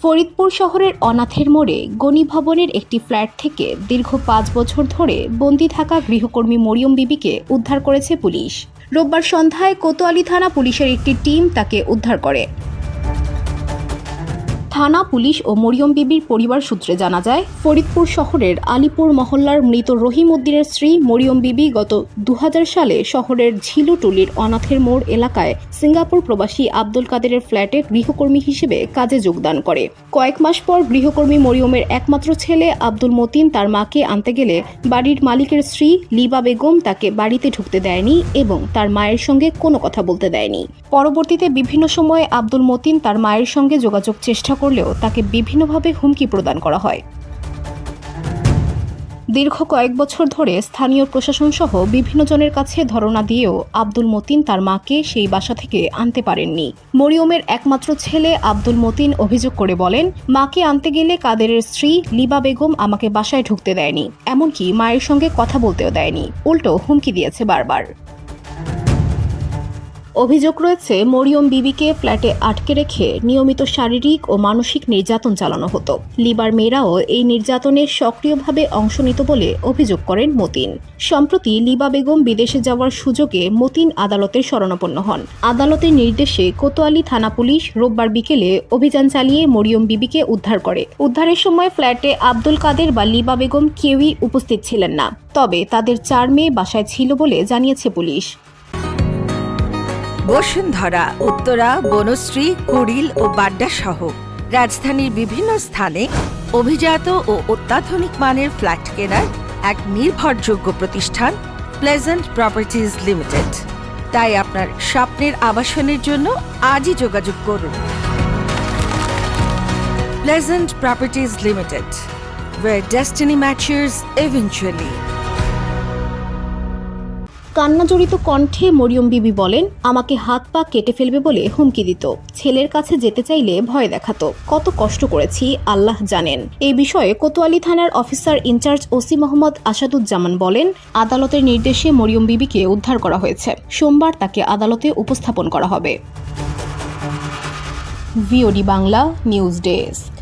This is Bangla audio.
ফরিদপুর শহরের অনাথের মোড়ে গণি ভবনের একটি ফ্ল্যাট থেকে দীর্ঘ ৫ বছর ধরে বন্দী থাকা গৃহকর্মী মরিয়ম বিবিকে উদ্ধার করেছে পুলিশ। রোববার সন্ধ্যায় কোতোয়ালি থানা পুলিশের একটি টিম তাকে উদ্ধার করে। থানা পুলিশ ও মরিয়ম বিবির পরিবার সূত্রে জানা যায়, ফরিদপুর শহরের আলিপুর মহল্লার মৃত রহিম উদ্দিনের স্ত্রী মরিয়ম বিবি গত ২০০০ সালে শহরের ঝিলুটুলির অনাথের মোড় এলাকায় সিঙ্গাপুর প্রবাসী আব্দুল কাদেরের ফ্ল্যাটে গৃহকর্মী হিসেবে কাজে যোগদান করে। কয়েক মাস পর গৃহকর্মী মরিয়মের একমাত্র ছেলে আব্দুল মতিন তার মাকে আনতে গেলে বাড়ির মালিকের স্ত্রী লিবা বেগম তাকে বাড়িতে ঢুকতে দেয়নি এবং তার মায়ের সঙ্গে কোনো কথা বলতে দেয়নি। পরবর্তীতে বিভিন্ন সময়ে আব্দুল মতিন তার মায়ের সঙ্গে যোগাযোগ চেষ্টা করলেও তাকে বিভিন্নভাবে হুমকি প্রদান করা হয়। দীর্ঘ কয়েক বছর ধরে স্থানীয় প্রশাসন সহ বিভিন্ন জনের কাছে ধরনা দিয়েও আব্দুল মতিন তার মাকে সেই বাসা থেকে আনতে পারেননি। মরিয়মের একমাত্র ছেলে আব্দুল মতিন অভিযোগ করে বলেন, মাকে আনতে গেলে কাদেরের স্ত্রী লিবা বেগম আমাকে বাসায় ঢুকতে দেয়নি, এমনকি মায়ের সঙ্গে কথা বলতেও দেয়নি, উল্টো হুমকি দিয়েছে বারবার। অভিযোগ রয়েছে, মরিয়ম বিবিকে ফ্ল্যাটে আটকে রেখে নিয়মিত শারীরিক ও মানসিক নির্যাতন চালানো হতো। লিবার মেয়েরাও এই নির্যাতনে সক্রিয়ভাবে অংশ নিত বলে অভিযোগ করেন মতিন। সম্প্রতি লিবা বেগম বিদেশে যাওয়ার সুযোগে মতিন আদালতের শরণাপন্ন হন। আদালতের নির্দেশে কোতোয়ালি থানা পুলিশ রোববার বিকেলে অভিযান চালিয়ে মরিয়ম বিবিকে উদ্ধার করে। উদ্ধারের সময় ফ্ল্যাটে আব্দুল কাদের বা লিবা বেগম কেউই উপস্থিত ছিলেন না, তবে তাদের ৪ মেয়ে বাসায় ছিল বলে জানিয়েছে পুলিশ। বসুন্ধরা, উত্তরা, বনশ্রী, কুড়িল ও বাড্ডা সহ রাজধানীর বিভিন্ন স্থানে অভিজাত ও অত্যাধুনিক মানের ফ্ল্যাট কেনার এক নির্ভরযোগ্য প্রতিষ্ঠান প্লেজেন্ট প্রপার্টিজ লিমিটেড। তাই আপনার স্বপ্নের আবাসনের জন্য আজই যোগাযোগ করুন। Pleasant properties limited, where destiny matches eventually. কান্নাজড়িত কণ্ঠে মরিয়ম বিবি বলেন, আমাকে হাত পা কেটে ফেলবে বলে হুমকি দিত। ছেলের কাছে যেতে চাইলে ভয় দেখাতো। কত কষ্ট করেছি আল্লাহ জানেন। এই বিষয়ে কোতোয়ালি থানার officer in charge OC Mohammad Asaduzzaman বলেন, আদালতের নির্দেশে মরিয়ম বিবিকে উদ্ধার করা হয়েছে। সোমবার তাকে আদালতে উপস্থাপন করা হবে। VOD Bangla news desk.